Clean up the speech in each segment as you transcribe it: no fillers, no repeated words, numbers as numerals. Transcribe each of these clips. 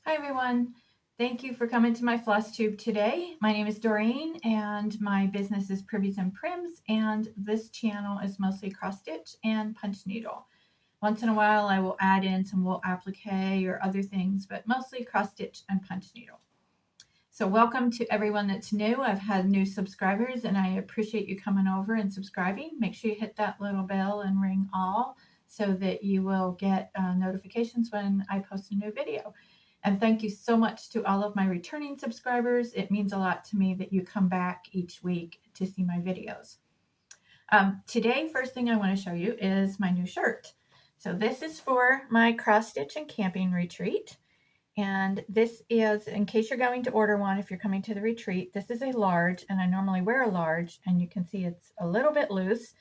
Hi everyone. Thank you for coming to my floss tube today. My name is Doreen and my business is Privies and Prims, and this channel is mostly cross stitch and punch needle. Once in a while I will add in some wool applique or other things, but mostly cross stitch and punch needle. So welcome to everyone that's new. I've had new subscribers and I appreciate you coming over and subscribing. Make sure you hit that little bell and ring all so that you will get notifications when I post a new video. And thank you so much to all of my returning subscribers. It means a lot to me that you come back each week to see my videos. Today, first thing I want to show you is my new shirt. So this is for my cross stitch and camping retreat. And this is, in case you're going to order one, if you're coming to the retreat, this is a large, and I normally wear a large, and you can see it's a little bit loose,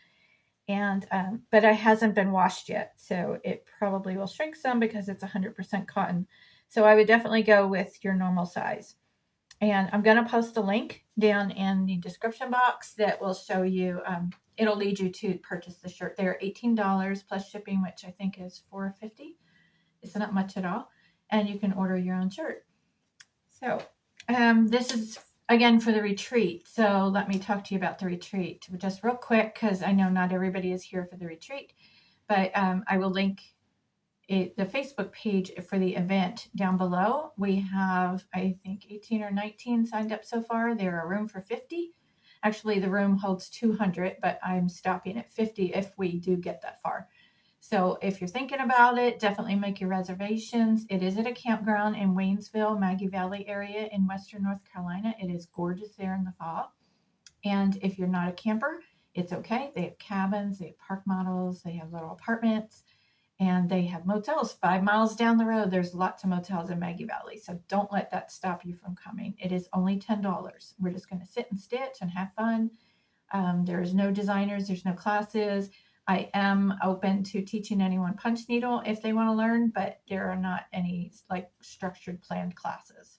and but it hasn't been washed yet, so it probably will shrink some because it's 100% cotton. So I would definitely go with your normal size. And I'm going to post a link down in the description box that will show you, it'll lead you to purchase the shirt. They're $18 plus shipping, which I think is $4.50. It's not much at all. And you can order your own shirt. So this is again for the retreat. So let me talk to you about the retreat just real quick, because I know not everybody is here for the retreat, but I will link the Facebook page for the event down below. We have, I think, 18 or 19 signed up so far. There are room for 50. Actually, the room holds 200, but I'm stopping at 50 if we do get that far. So if you're thinking about it, definitely make your reservations. It is at a campground in Waynesville, Maggie Valley area in Western North Carolina. It is gorgeous there in the fall. And if you're not a camper, it's okay. They have cabins, they have park models, they have little apartments, and they have motels 5 miles down the road. There's lots of motels in Maggie Valley. So don't let that stop you from coming. It is only $10. We're just going to sit and stitch and have fun. There's no designers, there's no classes. I am open to teaching anyone punch needle if they want to learn, but there are not any like structured planned classes.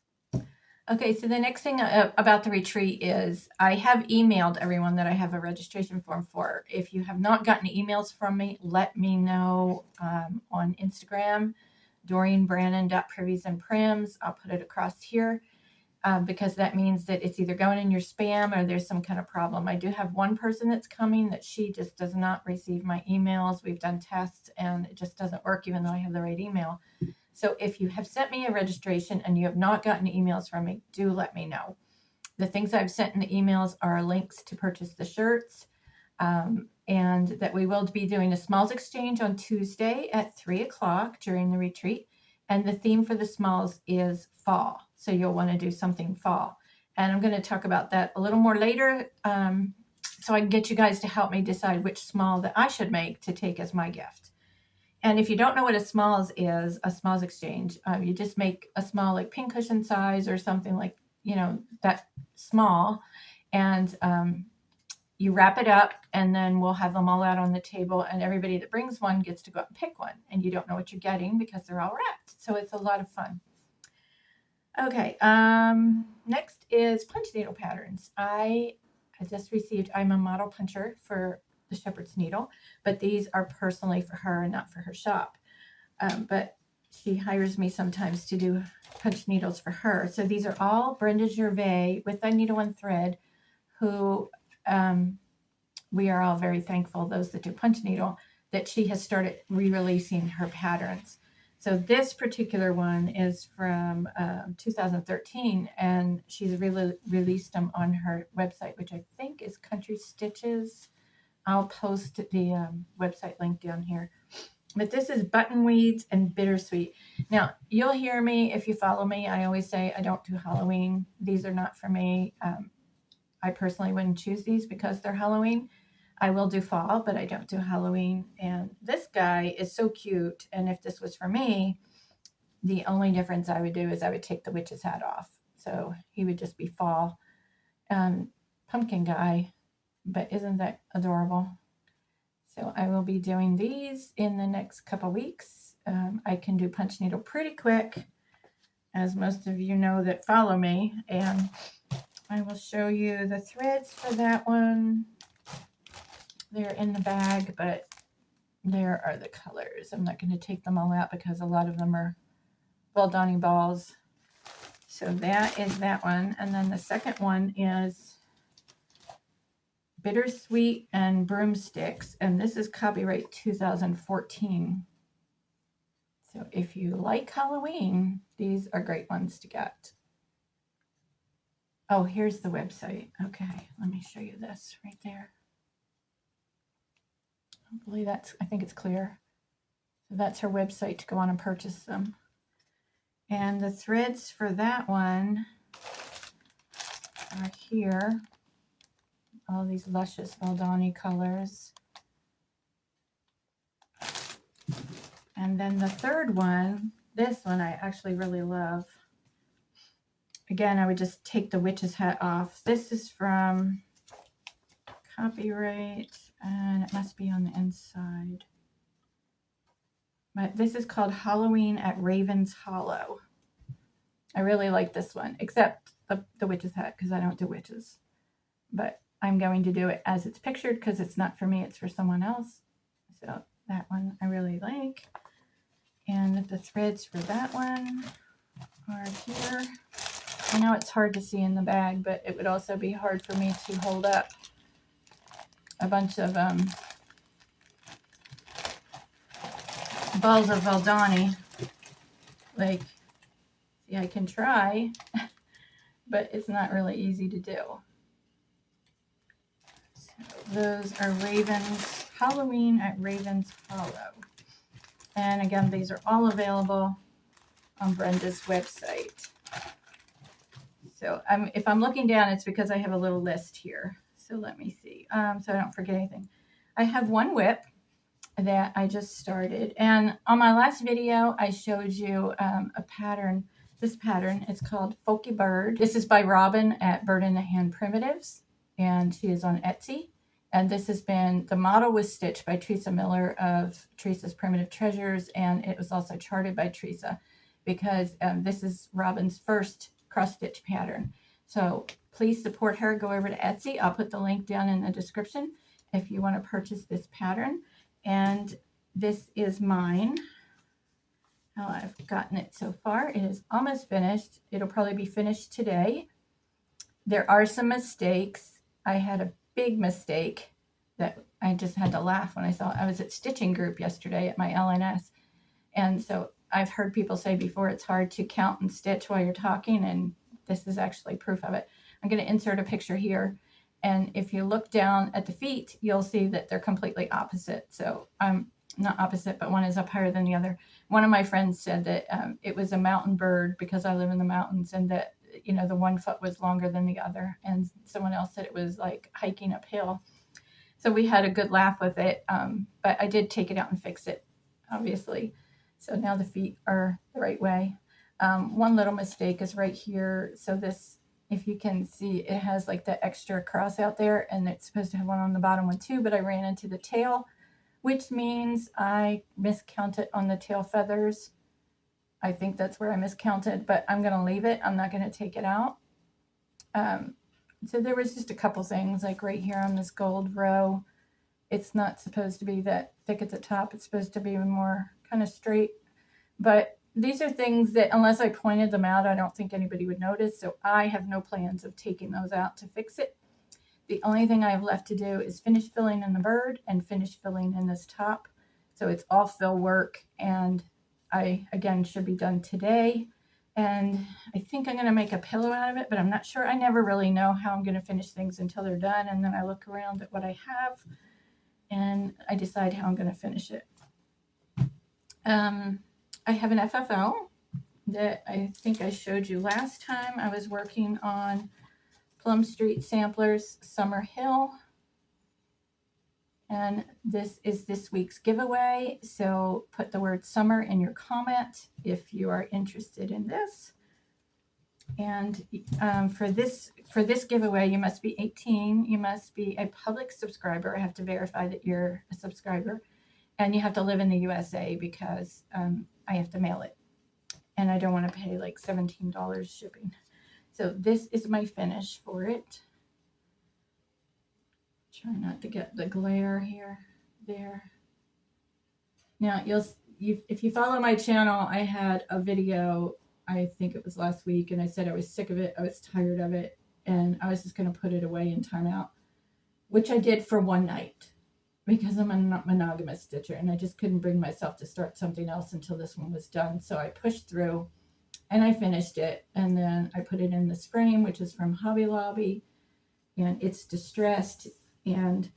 Okay, so the next thing about the retreat is I have emailed everyone that I have a registration form for. If you have not gotten emails from me, let me know on Instagram, DoreenBrannon.priviesandprims. I'll put it across here. Because that means that it's either going in your spam or there's some kind of problem. I do have one person that's coming that she just does not receive my emails. We've done tests and it just doesn't work even though I have the right email. So if you have sent me a registration and you have not gotten emails from me, do let me know. The things I've sent in the emails are links to purchase the shirts, and that we will be doing a smalls exchange on Tuesday at 3 o'clock during the retreat. And the theme for the smalls is fall. So you'll want to do something fall. And I'm going to talk about that a little more later, so I can get you guys to help me decide which small that I should make to take as my gift. And if you don't know what a smalls is, a smalls exchange, you just make a small like pincushion size or something like, that small. And you wrap it up, and then we'll have them all out on the table, and everybody that brings one gets to go out and pick one, and you don't know what you're getting because they're all wrapped. So it's a lot of fun. Okay, next is punch needle patterns. I just received, I'm a model puncher for the shepherd's needle, but these are personally for her and not for her shop. But she hires me sometimes to do punch needles for her. So these are all Brenda Gervais with I Needle and Thread, who we are all very thankful, those that do punch needle, that she has started re-releasing her patterns. So this particular one is from 2013, and she's released them on her website, which I think is Country Stitches. I'll post the website link down here. But this is Button Weeds and Bittersweet. Now, you'll hear me if you follow me. I always say I don't do Halloween. These are not for me. I personally wouldn't choose these because they're Halloween. I will do fall, but I don't do Halloween. And this guy is so cute. And if this was for me, the only difference I would do is I would take the witch's hat off. So he would just be fall. Pumpkin guy. But isn't that adorable? So I will be doing these in the next couple weeks. I can do punch needle pretty quick, as most of you know that follow me. And I will show you the threads for that one. They're in the bag, but there are the colors. I'm not going to take them all out because a lot of them are Valdani balls. So that is that one. And then the second one is Bittersweet and Broomsticks. And this is copyright 2014. So if you like Halloween, these are great ones to get. Oh, here's the website. Okay, let me show you this right there. Hopefully I think it's clear. So that's her website to go on and purchase them. And the threads for that one are here. All these luscious Valdani colors. And then the third one, this one I actually really love. Again, I would just take the witch's hat off. This is from copyright, and it must be on the inside. But this is called Halloween at Raven's Hollow. I really like this one, except the witch's hat, because I don't do witches. But I'm going to do it as it's pictured, because it's not for me, it's for someone else. So that one I really like. And the threads for that one are here. I know it's hard to see in the bag, but it would also be hard for me to hold up a bunch of balls of Valdani. Like, see, I can try, but it's not really easy to do. So those are Ravens, Halloween at Raven's Hollow. And again, these are all available on Brenda's website. So if I'm looking down, it's because I have a little list here. So let me see, so I don't forget anything. I have one whip that I just started. And on my last video, I showed you a pattern. This pattern is called Folky Bird. This is by Robin at Bird in the Hand Primitives, and she is on Etsy. And this has been, the model was stitched by Teresa Miller of Teresa's Primitive Treasures, and it was also charted by Teresa, because this is Robin's first cross-stitch pattern. So please support her. Go over to Etsy. I'll put the link down in the description if you want to purchase this pattern. And this is mine. How I've gotten it so far. It is almost finished. It'll probably be finished today. There are some mistakes. I had a big mistake that I just had to laugh when I saw. I was at Stitching Group yesterday at my LNS. And so I've heard people say before it's hard to count and stitch while you're talking, and this is actually proof of it. I'm going to insert a picture here. And if you look down at the feet, you'll see that they're completely opposite. So not opposite, but one is up higher than the other. One of my friends said that it was a mountain bird because I live in the mountains, and that, you know, the one foot was longer than the other. And someone else said it was like hiking uphill. So we had a good laugh with it. But I did take it out and fix it, obviously. So now the feet are the right way. One little mistake is right here. So this, if you can see, it has like the extra cross out there, and it's supposed to have one on the bottom one too, but I ran into the tail, which means I miscounted on the tail feathers. I think that's where I miscounted, but I'm going to leave it. I'm not going to take it out. So there was just a couple things, like right here on this gold row. It's not supposed to be that thick at the top. It's supposed to be more kind of straight. But these are things that, unless I pointed them out, I don't think anybody would notice. So I have no plans of taking those out to fix it. The only thing I have left to do is finish filling in the bird and finish filling in this top. So it's all fill work, and I, again, should be done today. And I think I'm going to make a pillow out of it, but I'm not sure. I never really know how I'm going to finish things until they're done. And then I look around at what I have, and I decide how I'm going to finish it. I have an FFL that I think I showed you last time. I was working on Plum Street Samplers Summer Hill. And this is this week's giveaway. So put the word summer in your comment if you are interested in this. And for this giveaway, you must be 18. You must be a public subscriber. I have to verify that you're a subscriber. And you have to live in the USA, because I have to mail it. And I don't want to pay like $17 shipping. So this is my finish for it. Try not to get the glare here, there. Now if you follow my channel, I had a video, I think it was last week, and I said I was sick of it. I was tired of it, and I was just going to put it away in timeout, which I did for one night because I'm a monogamous stitcher, and I just couldn't bring myself to start something else until this one was done. So I pushed through, and I finished it, and then I put it in this frame, which is from Hobby Lobby, and it's distressed, and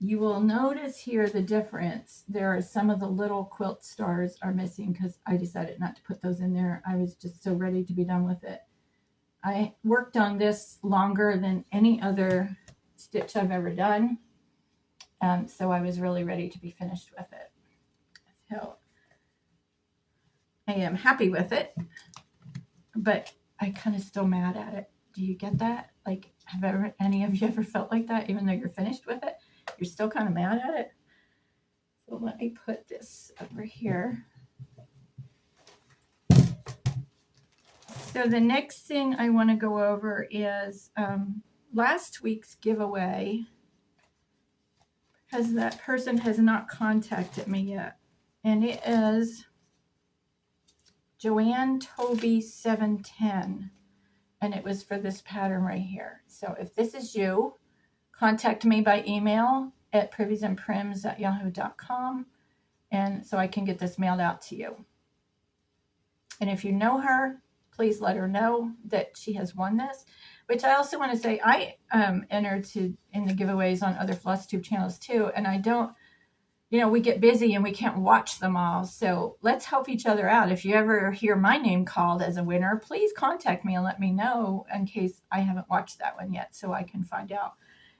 you will notice here the difference. There are some of the little quilt stars are missing because I decided not to put those in there. I was just so ready to be done with it. I worked on this longer than any other stitch I've ever done. So I was really ready to be finished with it. So I am happy with it, but I kind of still mad at it. Do you get that? Like, have any of you ever felt like that, even though you're finished with it? You're still kind of mad at it. So let me put this over here. So the next thing I want to go over is last week's giveaway, because that person has not contacted me yet. And it is Joanne Toby 710. And it was for this pattern right here. So if this is you, contact me by email at priviesandprims@yahoo.com, and so I can get this mailed out to you. And if you know her, please let her know that she has won this. Which I also want to say, I entered in the giveaways on other flosstube channels too, and I don't, we get busy and we can't watch them all. So let's help each other out. If you ever hear my name called as a winner, please contact me and let me know in case I haven't watched that one yet, so I can find out.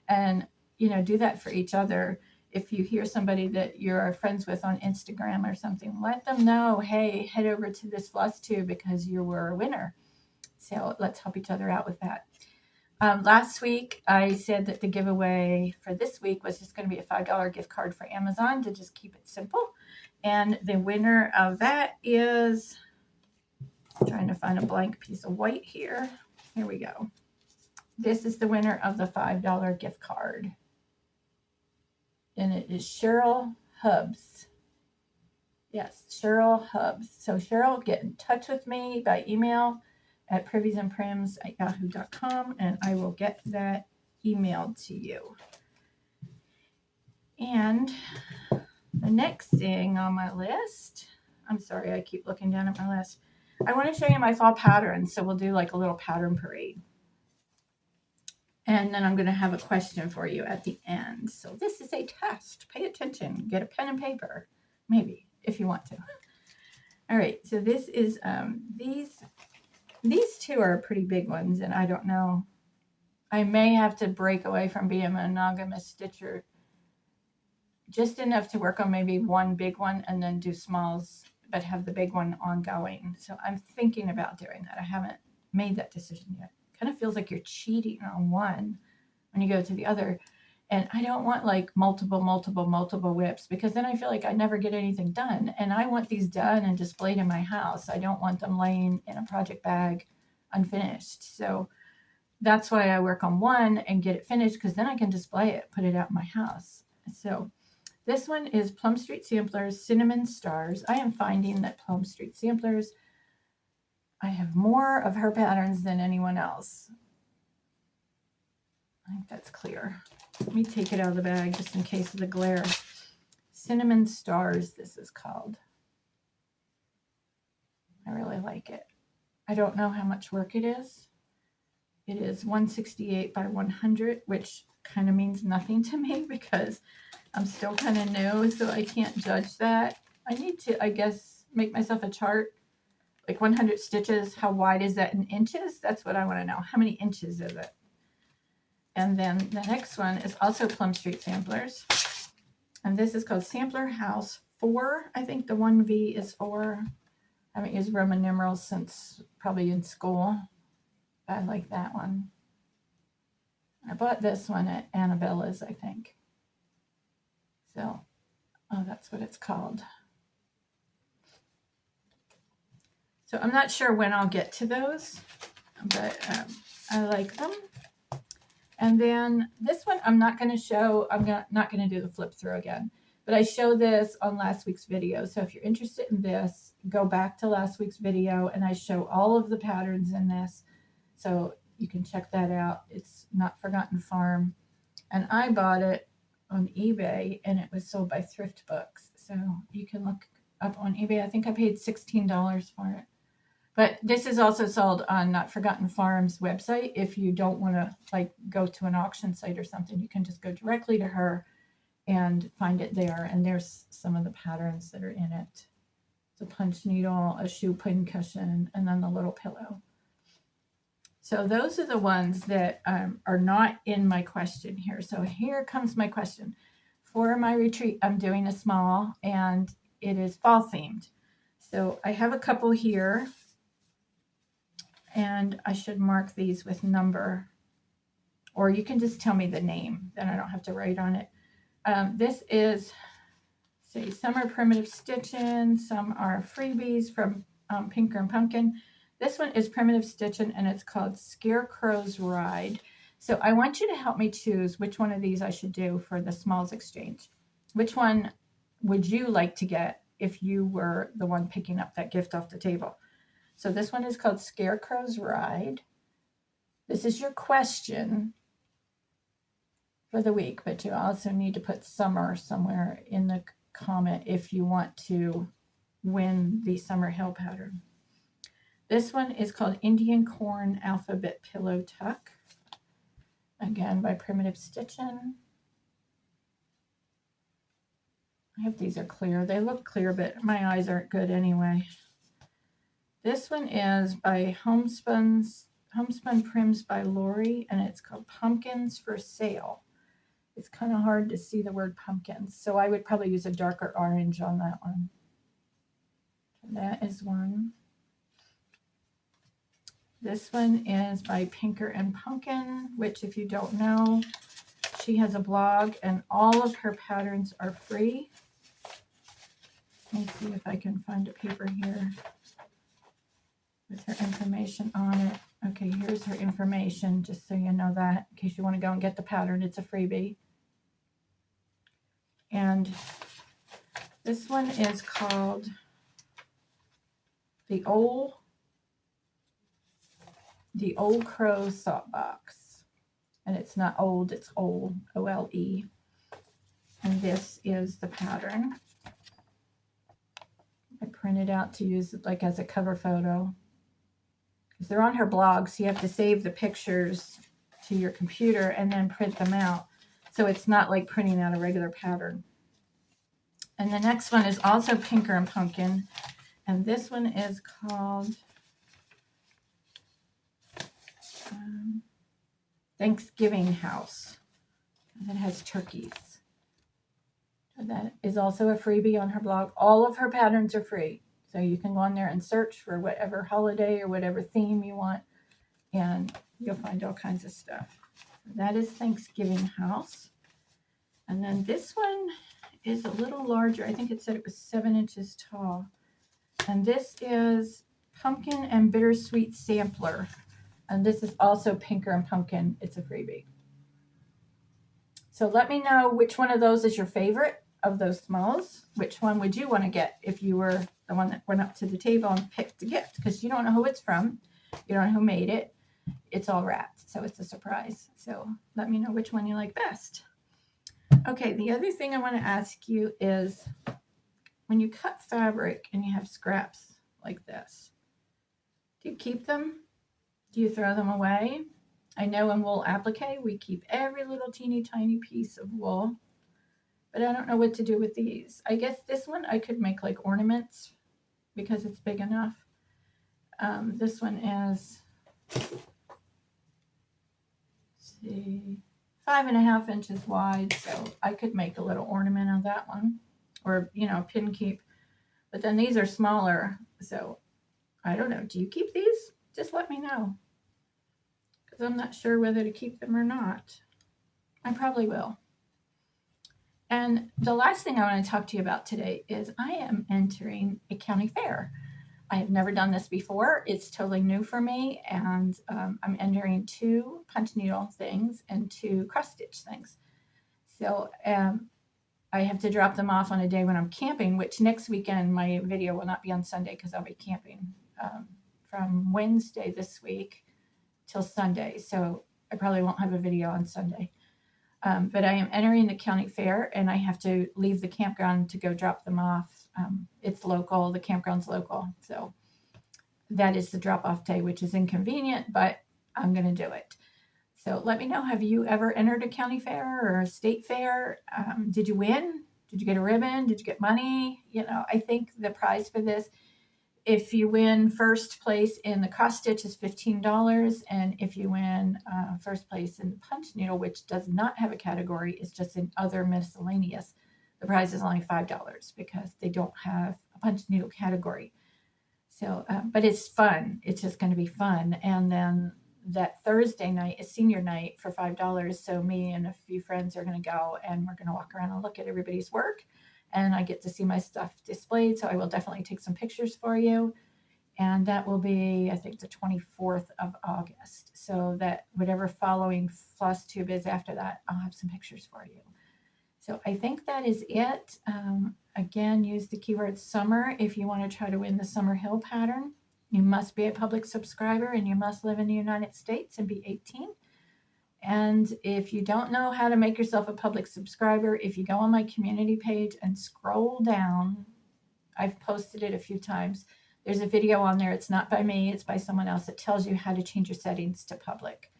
And, do that for each other. If you hear somebody that you're friends with on Instagram or something, let them know, hey, head over to this flosstube because you were a winner. So let's help each other out with that. Last week, I said that the giveaway for this week was just going to be a $5 gift card for Amazon to just keep it simple. And the winner of that is, I'm trying to find a blank piece of white here. Here we go. This is the winner of the $5 gift card. And it is Cheryl Hubbs. Yes, Cheryl Hubbs. So Cheryl, get in touch with me by email at priviesandprims@yahoo.com, and I will get that emailed to you. And the next thing on my list, I'm sorry, I keep looking down at my list. I want to show you my fall patterns, so we'll do like a little pattern parade. And then I'm going to have a question for you at the end. So this is a test. Pay attention. Get a pen and paper, maybe, if you want to. All right, so this is, these two are pretty big ones, and I don't know. I may have to break away from being a monogamous stitcher just enough to work on maybe one big one and then do smalls, but have the big one ongoing. So I'm thinking about doing that. I haven't made that decision yet. Kind of feels like you're cheating on one when you go to the other. And I don't want like multiple whips, because then I feel like I never get anything done. And I want these done and displayed in my house. I don't want them laying in a project bag unfinished. So that's why I work on one and get it finished, because then I can display it, put it out in my house. So this one is Plum Street Samplers Cinnamon Stars. I am finding that Plum Street Samplers, I have more of her patterns than anyone else. I think that's clear. Let me take it out of the bag just in case of the glare. Cinnamon Stars, this is called. I really like it. I don't know how much work it is. It is 168 by 100, which kind of means nothing to me because I'm still kind of new, so I can't judge that. I need to, I guess, make myself a chart. Like 100 stitches, how wide is that in inches? That's what I want to know. How many inches is it? And then the next one is also Plum Street Samplers. And this is called Sampler House 4. I think the 1V is 4. I haven't used Roman numerals since probably in school. I like that one. I bought this one at Annabella's, I think. So, oh, that's what it's called. So I'm not sure when I'll get to those, but I like them. And then this one I'm not going to show. I'm not going to do the flip through again. But I show this on last week's video. So if you're interested in this, go back to last week's video and I show all of the patterns in this. So you can check that out. It's Not Forgotten Farm. And I bought it on eBay and it was sold by Thrift Books. So you can look up on eBay. I think I paid $16 for it. But this is also sold on Not Forgotten Farm's website. If you don't want to like go to an auction site or something, you can just go directly to her and find it there. And there's some of the patterns that are in it. It's a punch needle, a shoe pin cushion, and then the little pillow. So those are the ones that are not in my question here. So here comes my question. For my retreat, I'm doing a small and it is fall themed. So I have a couple here. And I should mark these with number, or you can just tell me the name, then I don't have to write on it. This is, say, some are primitive stitching, some are freebies from Pinker and Pumpkin. This one is primitive stitching and it's called Scarecrows Ride. So I want you to help me choose which one of these I should do for the smalls exchange. Which one would you like to get if you were the one picking up that gift off the table? So this one is called Scarecrows Ride. This is your question for the week, but you also need to put summer somewhere in the comment if you want to win the Summer Hill pattern. This one is called Indian Corn Alphabet Pillow Tuck. Again, by Primitive Stitching. I hope these are clear. They look clear, but my eyes aren't good anyway. This one is by Homespun Prims by Lori, and it's called Pumpkins for Sale. It's kind of hard to see the word pumpkins, so I would probably use a darker orange on that one. That is one. This one is by Pinker and Pumpkin, which if you don't know, she has a blog and all of her patterns are free. Let me see if I can find a paper here with her information on it. Okay, here's her information, just so you know that, in case you want to go and get the pattern. It's a freebie. And this one is called the Old Crow Salt Box. And it's not old, it's old, O-L-E. And this is the pattern. I printed out to use it like as a cover photo. Because they're on her blog, so you have to save the pictures to your computer and then print them out. So it's not like printing out a regular pattern. And the next one is also Pinker and Pumpkin. And this one is called Thanksgiving House. And it has turkeys. So that is also a freebie on her blog. All of her patterns are free. So you can go on there and search for whatever holiday or whatever theme you want. And you'll find all kinds of stuff. That is Thanksgiving House. And then this one is a little larger. I think it said it was 7 inches tall. And this is Pumpkin and Bittersweet Sampler. And this is also Pinker and Pumpkin. It's a freebie. So let me know which one of those is your favorite of those smalls. Which one would you want to get if you were the one that went up to the table and picked the gift? Because you don't know who it's from. You don't know who made it. It's all wrapped, so it's a surprise. So let me know which one you like best. Okay, the other thing I want to ask you is when you cut fabric and you have scraps like this, do you keep them? Do you throw them away? I know in wool applique, we keep every little teeny tiny piece of wool, but I don't know what to do with these. I guess this one I could make like ornaments because it's big enough. This one is, see, 5.5 inches wide, so I could make a little ornament of that one, or pin keep. But then these are smaller, so I don't know. Do you keep these? Just let me know, because I'm not sure whether to keep them or not. I probably will. And the last thing I want to talk to you about today is I am entering a county fair. I have never done this before. It's totally new for me, and I'm entering 2 punch needle things and 2 cross stitch things. So I have to drop them off on a day when I'm camping, which next weekend my video will not be on Sunday because I'll be camping from Wednesday this week till Sunday. So I probably won't have a video on Sunday. But I am entering the county fair and I have to leave the campground to go drop them off. It's local, the campground's local. So that is the drop off day, which is inconvenient, but I'm going to do it. So let me know, have you ever entered a county fair or a state fair? Did you win? Did you get a ribbon? Did you get money? You know, I think the prize for this, if you win first place in the cross stitch, is $15. And if you win first place in the punch needle, which does not have a category, it's just in other miscellaneous, the prize is only $5 because they don't have a punch needle category. So, but it's fun. It's just going to be fun. And then that Thursday night is senior night for $5. So me and a few friends are going to go and we're going to walk around and look at everybody's work. And I get to see my stuff displayed. So I will definitely take some pictures for you. And that will be, I think, the 24th of August. So that whatever following flosstube is after that, I'll have some pictures for you. So I think that is it. Again, use the keyword summer if you want to try to win the Summer Hill pattern. You must be a public subscriber and you must live in the United States and be 18. And if you don't know how to make yourself a public subscriber, if you go on my community page and scroll down, I've posted it a few times. There's a video on there. It's not by me. It's by someone else that tells you how to change your settings to public.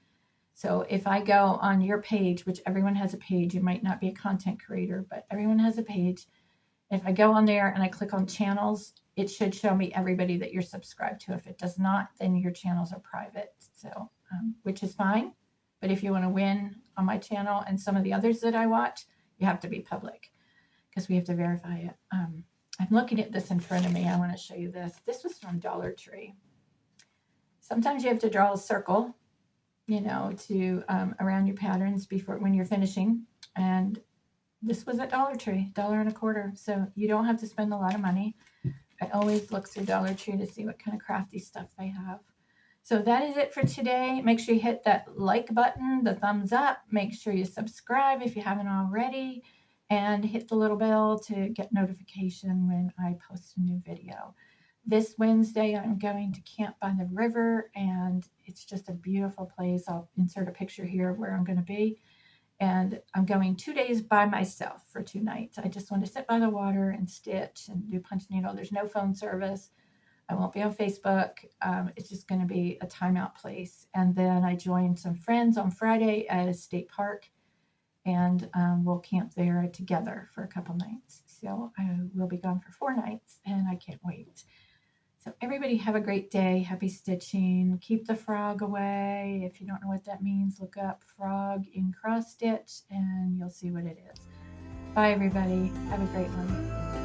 So if I go on your page, which everyone has a page, you might not be a content creator, but everyone has a page. If I go on there and I click on channels, it should show me everybody that you're subscribed to. If it does not, then your channels are private, so which is fine. But if you want to win on my channel and some of the others that I watch, you have to be public because we have to verify it. I'm looking at this in front of me. I want to show you this. This was from Dollar Tree. Sometimes you have to draw a circle, you know, to around your patterns before when you're finishing. And this was at Dollar Tree, $1.25. So you don't have to spend a lot of money. I always look through Dollar Tree to see what kind of crafty stuff they have. So that is it for today. Make sure you hit that like button, the thumbs up. Make sure you subscribe if you haven't already. And hit the little bell to get notification when I post a new video. This Wednesday, I'm going to camp by the river, and it's just a beautiful place. I'll insert a picture here of where I'm going to be. And I'm going 2 days by myself for 2 nights. I just want to sit by the water and stitch and do punch needle. There's no phone service. I won't be on Facebook. It's just going to be a timeout place. And then I joined some friends on Friday at a state park, and we'll camp there together for a couple nights. So I will be gone for 4 nights, and I can't wait. So everybody have a great day. Happy stitching. Keep the frog away. If you don't know what that means, look up frog in cross stitch and you'll see what it is. Bye everybody. Have a great one.